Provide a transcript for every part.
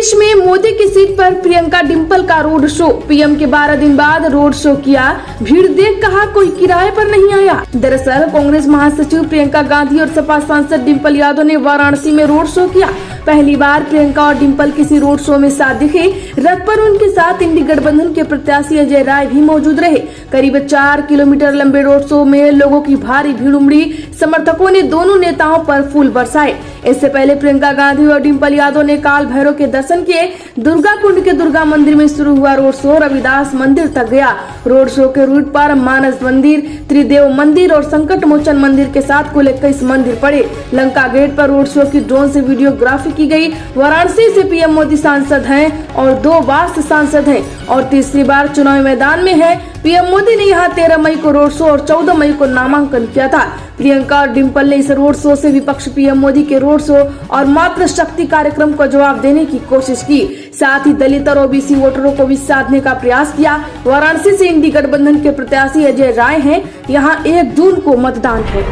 प्रदेश में मोदी की सीट पर प्रियंका डिंपल का रोड शो। पीएम के 12 दिन बाद रोड शो किया, भीड़ देख कहा कोई किराए पर नहीं आया। दरअसल कांग्रेस महासचिव प्रियंका गांधी और सपा सांसद डिंपल यादव ने वाराणसी में रोड शो किया। पहली बार प्रियंका और डिंपल किसी रोड शो में साथ दिखे। रथ पर उनके साथ इंडी गठबंधन के प्रत्याशी अजय राय भी मौजूद रहे। करीब 4 किलोमीटर लंबे रोड शो में लोगों की भारी भीड़ उमड़ी। समर्थकों ने दोनों नेताओं पर फूल बरसाए। इससे पहले प्रियंका गांधी और डिंपल यादव ने काल भैरव के दर्शन किए। दुर्गा कुंड के दुर्गा मंदिर में शुरू हुआ रोड शो रविदास मंदिर तक गया। रोड शो के रूट पर मानस मंदिर, त्रिदेव मंदिर और संकट मोचन मंदिर के साथ कुल 21 मंदिर पड़े। लंका गेट पर रोड शो की ड्रोन से वीडियोग्राफी की गई। वाराणसी से पीएम मोदी सांसद हैं और 2 बार से सांसद हैं और तीसरी बार चुनावी मैदान में है। पीएम मोदी ने यहाँ 13 मई को रोड शो और 14 मई को नामांकन किया था। प्रियंका और डिंपल ने इस रोड शो से विपक्ष पीएम मोदी के रोड शो और मातृ शक्ति कार्यक्रम को जवाब देने की कोशिश की। साथ ही दलित और ओबीसी वोटरों को भी साधने का प्रयास किया। वाराणसी से इंडी गठबंधन के प्रत्याशी अजय राय हैं। यहाँ 1 जून को मतदान है।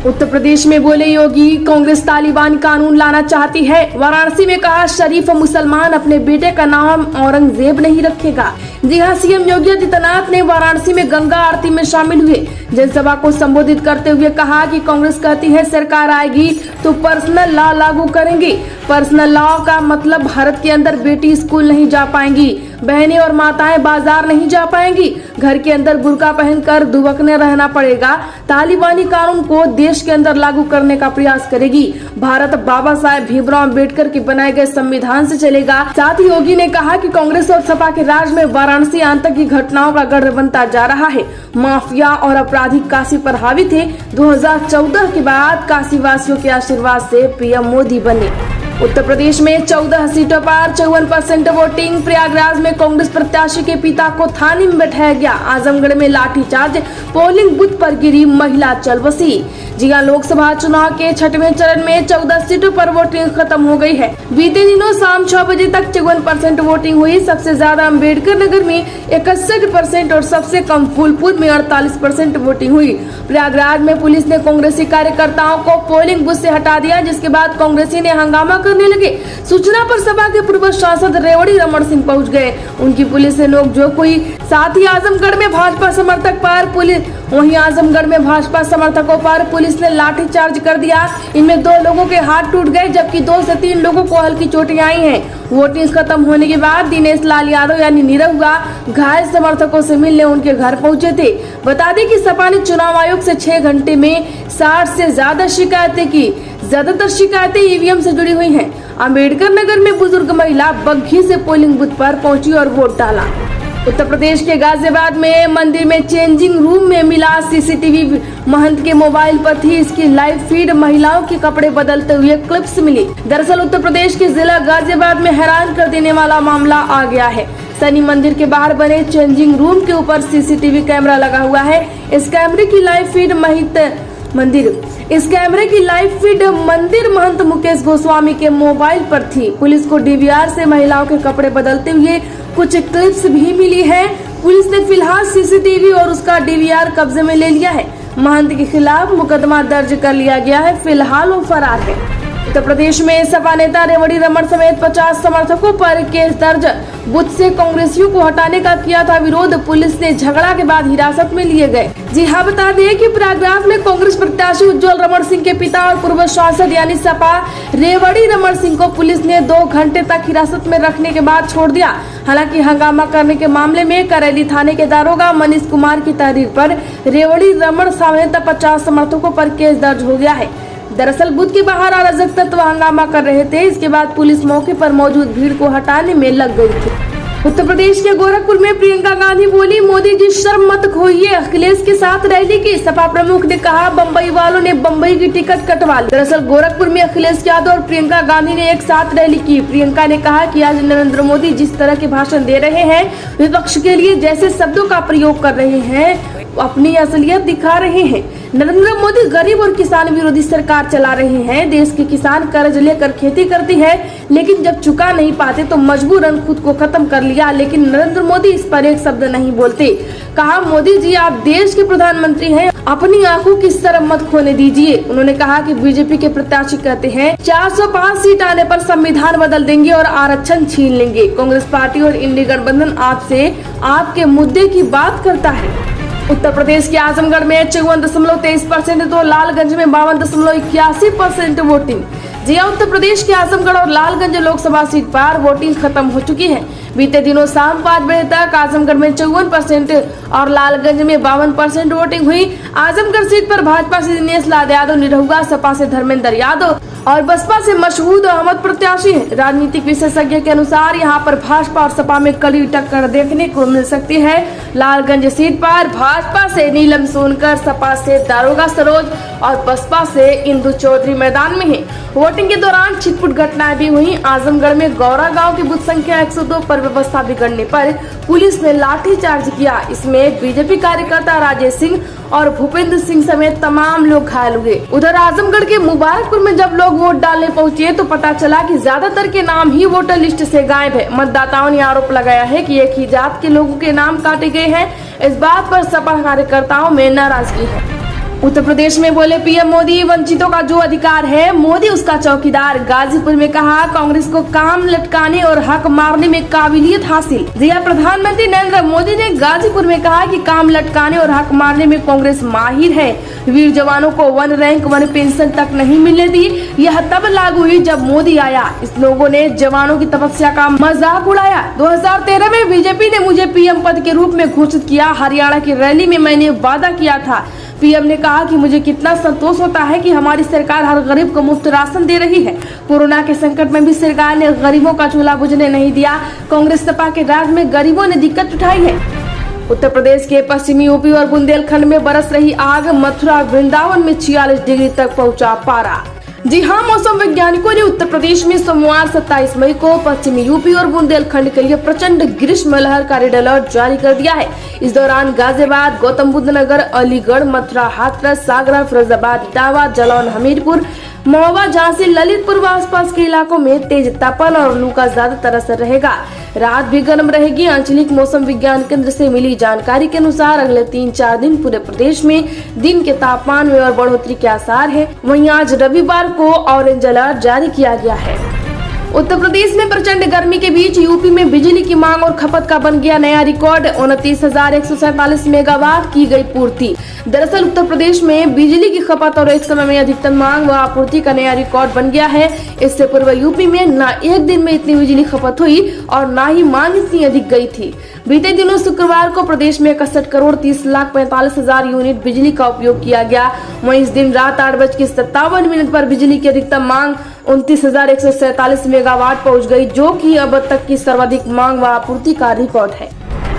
उत्तर प्रदेश में बोले योगी, कांग्रेस तालिबान कानून लाना चाहती है। वाराणसी में कहा शरीफ मुसलमान अपने बेटे का नाम औरंगजेब नहीं रखेगा। जी हां, सीएम योगी आदित्यनाथ ने वाराणसी में गंगा आरती में शामिल हुए। जनसभा को संबोधित करते हुए कहा कि कांग्रेस कहती है सरकार आएगी तो पर्सनल लॉ लागू करेंगे। पर्सनल लॉ का मतलब भारत के अंदर बेटी स्कूल नहीं जा पाएंगी, बहनें और माताएं बाजार नहीं जा पाएंगी, घर के अंदर बुर्का पहनकर दुबकने रहना पड़ेगा। तालिबानी कानून को देश के अंदर लागू करने का प्रयास करेगी। भारत बाबा साहेब भीमराव अम्बेडकर के बनाए गए संविधान से चलेगा। साथ ही योगी ने कहा कि कांग्रेस और सपा के राज में वाराणसी आतंकी घटनाओं का गढ़ बनता जा रहा है। माफिया और अपराधी काशी पर हावी थे। 2014 के बाद काशी वासियों के आशीर्वाद से पीएम मोदी बने। उत्तर प्रदेश में 14 सीटों पर 54% वोटिंग। प्रयागराज में कांग्रेस प्रत्याशी के पिता को थाने में बैठाया गया। आजमगढ़ में लाठीचार्ज, पोलिंग बूथ पर गिरी महिला चल बसी। जी हां, लोकसभा चुनाव के 6वें चरण में 14 सीटों पर वोटिंग खत्म हो गई है। बीते दिनों शाम 6 बजे तक 54% वोटिंग हुई। सबसे ज्यादा अम्बेडकर नगर में 61% और सबसे कम फूलपुर में 48% वोटिंग हुई। प्रयागराज में पुलिस ने कांग्रेसी कार्यकर्ताओं को पोलिंग बूथ से हटा दिया, जिसके बाद कांग्रेसी ने हंगामा करने लगे। सूचना पर सपा के पूर्व सांसद रेवड़ी रमन सिंह पहुंच गए। उनकी पुलिस से नोकझोंक हुई। साथ ही आजमगढ़ में भाजपा समर्थकों पर पुलिस ने लाठीचार्ज कर दिया। इनमें 2 लोगों के हाथ टूट गए, जबकि 2 से 3 लोगों को हल्की चोटें आई हैं। वोटिंग खत्म होने के बाद दिनेश लाल यादव यानी निरहुआ घायल समर्थकों से मिलने उनके घर पहुंचे थे। बता दें कि सपा ने चुनाव आयोग से 6 घंटे में 60 से ज्यादा शिकायतें की। ज्यादातर शिकायतें ईवीएम से जुड़ी हुई हैं। अम्बेडकर नगर में बुजुर्ग महिला बग्घी से पोलिंग बूथ पर पहुंची और वोट डाला। उत्तर प्रदेश के गाजियाबाद में मंदिर में चेंजिंग रूम में मिला सीसीटीवी महंत के मोबाइल पर थी। इसकी लाइव फीड महिलाओं के कपड़े बदलते हुए क्लिप्स मिली। दरअसल उत्तर प्रदेश के जिला गाजियाबाद में हैरान कर देने वाला मामला आ गया है। शनि मंदिर के बाहर बने चेंजिंग रूम के ऊपर सीसीटीवी कैमरा लगा हुआ है। इस कैमरे की लाइव फीड मंदिर महंत मुकेश गोस्वामी के मोबाइल पर थी। पुलिस को डीवीआर से महिलाओं के कपड़े बदलते हुए कुछ क्लिप्स भी मिली है। पुलिस ने फिलहाल सीसीटीवी और उसका डीवीआर कब्जे में ले लिया है। महंत के खिलाफ मुकदमा दर्ज कर लिया गया है। फिलहाल वो फरार है। उत्तर प्रदेश में सपा नेता रेवड़ी रमन समेत 50 समर्थकों पर केस दर्ज। बूथ से कांग्रेसियों को हटाने का किया था विरोध। पुलिस ने झगड़ा के बाद हिरासत में लिए गए। जी हाँ, बता दें कि प्रयागराज में कांग्रेस प्रत्याशी उज्जवल रमन सिंह के पिता और पूर्व सांसद यानी सपा रेवड़ी रमन सिंह को पुलिस ने 2 घंटे तक हिरासत में रखने के बाद छोड़ दिया। हालांकि हंगामा करने के मामले में करेली थाने के दारोगा मनीष कुमार की तहरीर पर रेवड़ी रमन समेत 50 समर्थकों पर केस दर्ज हो गया है। दरअसल बूथ के बाहर अराजक तत्व हंगामा कर रहे थे। इसके बाद पुलिस मौके पर मौजूद भीड़ को हटाने में लग गई थी। उत्तर प्रदेश के गोरखपुर में प्रियंका गांधी बोली, मोदी जी शर्म मत खोइए। अखिलेश के साथ रैली की। सपा प्रमुख ने कहा बम्बई वालों ने बम्बई की टिकट कटवा ली। दरअसल गोरखपुर में अखिलेश यादव और प्रियंका गांधी ने एक साथ रैली की। प्रियंका ने कहा कि आज नरेंद्र मोदी जिस तरह के भाषण दे रहे हैं, विपक्ष के लिए जैसे शब्दों का प्रयोग कर रहे हैं, अपनी असलियत दिखा रहे हैं। नरेंद्र मोदी गरीब और किसान विरोधी सरकार चला रहे हैं। देश के किसान कर्ज लेकर खेती करती है, लेकिन जब चुका नहीं पाते तो मजबूरन खुद को खत्म कर लिया। लेकिन नरेंद्र मोदी इस पर एक शब्द नहीं बोलते। कहा, मोदी जी आप देश के प्रधानमंत्री हैं, अपनी आंखों की शर्म मत खोने दीजिए। उन्होंने कहा कि बीजेपी के प्रत्याशी कहते हैं 405 सीट आने पर संविधान बदल देंगे और आरक्षण छीन लेंगे। कांग्रेस पार्टी और इंडी गठबंधन आपसे आपके मुद्दे की बात करता है। उत्तर प्रदेश के आजमगढ़ में 54.23% तो लालगंज में 52.81% वोटिंग। जी हां, उत्तर प्रदेश के आजमगढ़ और लालगंज लोकसभा सीट पर वोटिंग खत्म हो चुकी है। बीते दिनों शाम 5 बजे तक आजमगढ़ में 54% और लालगंज में 52% वोटिंग हुई। आजमगढ़ सीट पर भाजपा से दिनेश लाल यादव निरहुआ, सपा से धर्मेंद्र यादव और बसपा से मशहूद अहमद प्रत्याशी हैं। राजनीतिक विशेषज्ञ के अनुसार यहां पर भाजपा और सपा में कड़ी टक्कर देखने को मिल सकती है। लालगंज सीट पर भाजपा से नीलम सोनकर, सपा से दारोगा सरोज और बसपा से इंदु चौधरी मैदान में हैं। वोटिंग के दौरान छिटपुट घटनाएं भी हुई। आजमगढ़ में गौरा गांव की बूथ संख्या 102 पर व्यवस्था बिगड़ने पर पुलिस ने लाठीचार्ज किया। इसमें बीजेपी कार्यकर्ता राजेश सिंह और भूपेंद्र सिंह समेत तमाम लोग घायल हुए। उधर आजमगढ़ के मुबारकपुर में जब लोग वोट डालने पहुंचे तो पता चला कि ज्यादातर के नाम ही वोटर लिस्ट से गायब है। मतदाताओं ने आरोप लगाया है कि एक ही जात के लोगों के नाम काटे गए हैं। इस बात पर सपा कार्यकर्ताओं में नाराजगी है। उत्तर प्रदेश में बोले पीएम मोदी, वंचितों का जो अधिकार है मोदी उसका चौकीदार। गाजीपुर में कहा, कांग्रेस को काम लटकाने और हक मारने में काबिलियत हासिल। जी हां, प्रधानमंत्री नरेंद्र मोदी ने गाजीपुर में कहा कि काम लटकाने और हक मारने में कांग्रेस माहिर है। वीर जवानों को 1 रैंक 1 पेंशन तक नहीं मिलने दी। यह तब लागू हुई जब मोदी आया। इस लोगों ने जवानों की तपस्या का मजाक उड़ाया। 2013 में बीजेपी ने मुझे पीएम पद के रूप में घोषित किया। हरियाणा की रैली में मैंने वादा किया था। पीएम ने कहा कि मुझे कितना संतोष होता है कि हमारी सरकार हर गरीब को मुफ्त राशन दे रही है। कोरोना के संकट में भी सरकार ने गरीबों का चूल्हा बुझने नहीं दिया। कांग्रेस सपा के राज में गरीबों ने दिक्कत उठाई है। उत्तर प्रदेश के पश्चिमी यूपी और बुंदेलखंड में बरस रही आग। मथुरा वृंदावन में 46 डिग्री तक पहुंचा पारा। जी हां, मौसम वैज्ञानिकों ने उत्तर प्रदेश में सोमवार 27 मई को पश्चिमी यूपी और बुंदेलखंड के लिए प्रचंड ग्रीष्म लहर का रेड अलर्ट जारी कर दिया है। इस दौरान गाजियाबाद, गौतम बुद्ध नगर, अलीगढ़, मथुरा, हाथरस, सागरा, फिरोजाबाद, इटावा, जालौन, हमीरपुर, महोबा, झांसी, ललितपुर व आसपास के इलाकों में तेज तपन और लू का ज्यादातर असर रहेगा। रात भी गर्म रहेगी। आंचलिक मौसम विज्ञान केंद्र से मिली जानकारी के अनुसार अगले 3-4 दिन पूरे प्रदेश में दिन के तापमान में और बढ़ोतरी के आसार है। वहीं आज रविवार को ऑरेंज अलर्ट जारी किया गया है। उत्तर प्रदेश में प्रचंड गर्मी के बीच यूपी में बिजली की मांग और खपत का बन गया नया रिकॉर्ड। 29,147 मेगावाट की गई पूर्ति। दरअसल उत्तर प्रदेश में बिजली की खपत और एक समय में अधिकतम मांग व आपूर्ति का नया रिकॉर्ड बन गया है। इससे पूर्व यूपी में न एक दिन में इतनी बिजली खपत हुई और न ही मांग इतनी अधिक गई थी। बीते दिनों शुक्रवार को प्रदेश में 61,30,45,000 यूनिट बिजली का उपयोग किया गया। वहीं इस दिन रात 8:57 पर बिजली की अधिकतम मांग 29,147 मेगावाट पहुंच गई, जो कि अब तक की सर्वाधिक मांग व आपूर्ति का रिकॉर्ड है।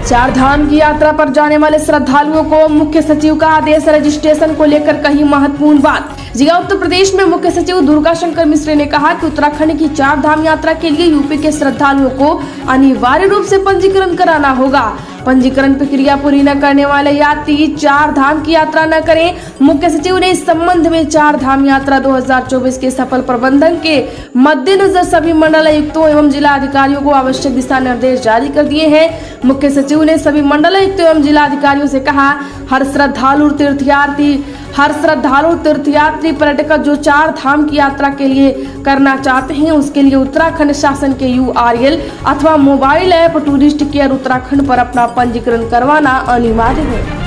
4 धाम की यात्रा पर जाने वाले श्रद्धालुओं को मुख्य सचिव का आदेश। रजिस्ट्रेशन को लेकर कही महत्वपूर्ण बात। जिला उत्तर प्रदेश में मुख्य सचिव दुर्गा शंकर मिश्र ने कहा कि उत्तराखंड की 4 धाम यात्रा के लिए यूपी के श्रद्धालुओं को अनिवार्य रूप से पंजीकरण कराना होगा। पंजीकरण प्रक्रिया पूरी न करने वाले यात्री 4 धाम की यात्रा न करें। मुख्य सचिव ने इस संबंध में 4 धाम यात्रा 2024 के सफल प्रबंधन के मद्देनजर सभी मंडलायुक्तों एवं जिला अधिकारियों को आवश्यक दिशा निर्देश जारी कर दिए हैं। मुख्य सचिव ने सभी मंडलायुक्तों एवं जिला अधिकारियों से कहा, हर श्रद्धालु तीर्थयात्री पर्यटक जो 4 धाम की यात्रा के लिए करना चाहते हैं उसके लिए उत्तराखंड शासन के URL अथवा mobile app tourist care Uttarakhand पर अपना पंजीकरण करवाना अनिवार्य है।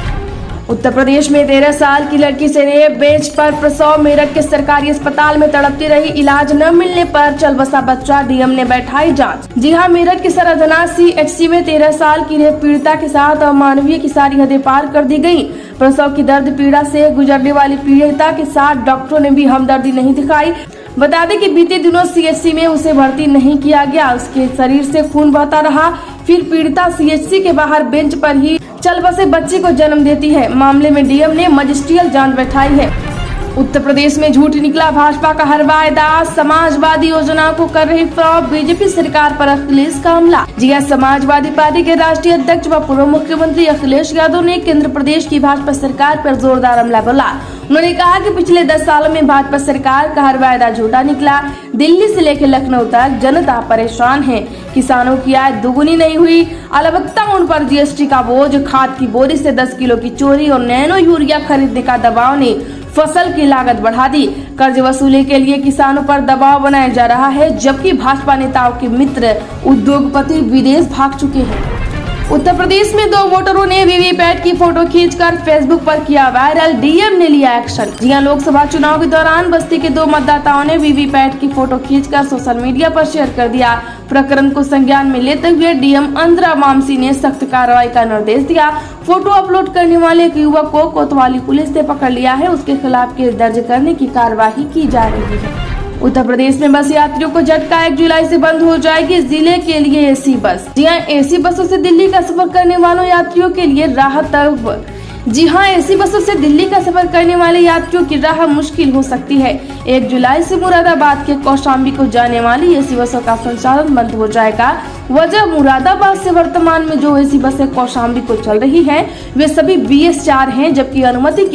उत्तर प्रदेश में 13 साल की लड़की से रेप बेच पर प्रसव। मेरठ के सरकारी अस्पताल में तड़पती रही, इलाज न मिलने पर चल बसा बच्चा। डीएम ने बैठाई जांच। जी हां, मेरठ के सरदना CHC में 13 साल की रेप पीड़िता के साथ अमानवीय की सारी हदें पार कर दी गयी। प्रसव की दर्द पीड़ा से गुजरने वाली पीड़िता के साथ डॉक्टरों ने भी हमदर्दी नहीं दिखाई। बता दें कि बीते दिनों CHC में उसे भर्ती नहीं किया गया। उसके शरीर से खून बहता रहा। फिर पीड़िता CHC के बाहर बेंच पर ही चल बसे बच्चे को जन्म देती है। मामले में डीएम ने मजिस्ट्रियल जांच बैठाई है। उत्तर प्रदेश में झूठ निकला भाजपा का हर वायदा, समाजवादी योजना को कर रही फ्लॉप, बीजेपी सरकार पर अखिलेश का हमला। जी हां, समाजवादी पार्टी के राष्ट्रीय अध्यक्ष व पूर्व मुख्यमंत्री अखिलेश यादव ने केंद्र प्रदेश की भाजपा सरकार पर जोरदार हमला बोला। उन्होंने कहा कि पिछले 10 सालों में भाजपा सरकार का हर वायदा झूठा निकला। दिल्ली से लेकर लखनऊ तक जनता परेशान है। किसानों की आय दुगुनी नहीं हुई, अलबत्ता उन पर जीएसटी का बोझ, खाद की बोरी से 10 किलो की चोरी और नैनो यूरिया खरीदने का दबाव ने फसल की लागत बढ़ा दी। कर्ज वसूली के लिए किसानों पर दबाव बनाया जा रहा है, जबकि भाजपा नेताओं के मित्र उद्योगपति विदेश भाग चुके हैं। उत्तर प्रदेश में 2 वोटरों ने वीवीपैट की फोटो खींचकर फेसबुक पर किया वायरल, डीएम ने लिया एक्शन। जी हां, लोकसभा चुनाव के दौरान बस्ती के 2 मतदाताओं ने वीवीपैट की फोटो खींचकर सोशल मीडिया पर शेयर कर दिया। प्रकरण को संज्ञान में लेते हुए डीएम अंद्रा वामसी ने सख्त कार्रवाई का निर्देश दिया। फोटो अपलोड करने वाले एक युवक को कोतवाली पुलिस ने पकड़ लिया है। उसके खिलाफ केस दर्ज करने की कार्यवाही की जा रही है। उत्तर प्रदेश में बस यात्रियों को झटका, 1 जुलाई से बंद हो जाएगी जिले के लिए एसी बस। जी हां, एसी बसों से दिल्ली का सफर करने वालों यात्रियों के लिए राहत। जी हां, एसी बसों से दिल्ली का सफर करने वाले यात्रियों की राह मुश्किल हो सकती है। 1 जुलाई से मुरादाबाद के कौशाम्बी को जाने वाली एसी बसों का संचालन बंद हो जाएगा। वजह, मुरादाबाद से वर्तमान में जो एसी बसें कौशाम्बी को चल रही हैं, वे सभी BS4 हैं, जबकि अनुमति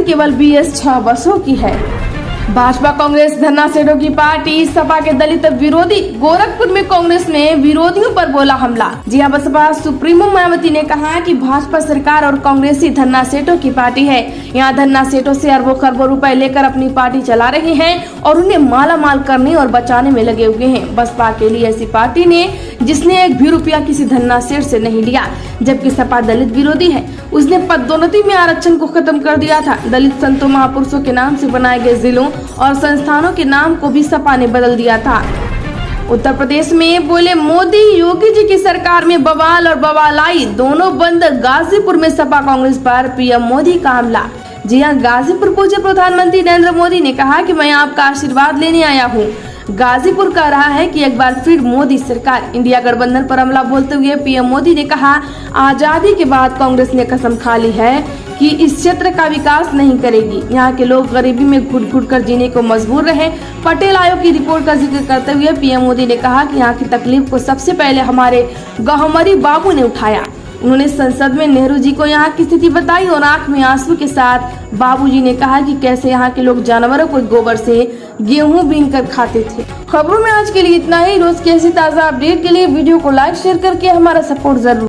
केवल BS6 बसों की है। भाजपा कांग्रेस धरना सेठों की पार्टी, सपा के दलित विरोधी। गोरखपुर में कांग्रेस ने विरोधियों पर बोला हमला। जी हां, बसपा सुप्रीमो मायावती ने कहा कि भाजपा सरकार और कांग्रेसी धरना सेठों की पार्टी है। यहां धरना सेठों से अरबों खरबों रुपए लेकर अपनी पार्टी चला रहे हैं और उन्हें माला माल करने और बचाने में लगे हुए हैं। बसपा के लिए ऐसी पार्टी ने जिसने 1 भी रुपया किसी धरना सेठ से नहीं लिया, जबकि सपा दलित विरोधी है। उसने पदोन्नति में आरक्षण को खत्म कर दिया था। दलित संतों महापुरुषों के नाम से बनाए गए जिलों और संस्थानों के नाम को भी सपा ने बदल दिया था। उत्तर प्रदेश में बोले मोदी, योगी जी की सरकार में बवाल और बवालाई दोनों बंद। गाजीपुर में सपा कांग्रेस पर पीएम मोदी का हमला। जी हां, गाजीपुर पहुंचे प्रधानमंत्री नरेंद्र मोदी ने कहा कि मैं आपका आशीर्वाद लेने आया हूं। गाजीपुर कह रहा है कि एक बार फिर मोदी सरकार इंडिया गठबंधन पर हमला बोलते हुए पीएम मोदी ने कहा, आजादी के बाद कांग्रेस ने कसम खा ली है कि इस क्षेत्र का विकास नहीं करेगी। यहाँ के लोग गरीबी में घुट घुट कर जीने को मजबूर रहे। पटेल आयोग की रिपोर्ट का जिक्र करते हुए पीएम मोदी ने कहा कि यहाँ की तकलीफ को सबसे पहले हमारे गहमरी बाबू ने उठाया। उन्होंने संसद में नेहरू जी को यहाँ की स्थिति बताई और आंख में आंसू के साथ बाबूजी ने कहा कि कैसे यहाँ के लोग जानवरों को गोबर से गेहूं बीन कर खाते थे। खबरों में आज के लिए इतना ही। रोज की ऐसी ताज़ा अपडेट के लिए वीडियो को लाइक शेयर करके हमारा सपोर्ट जरूर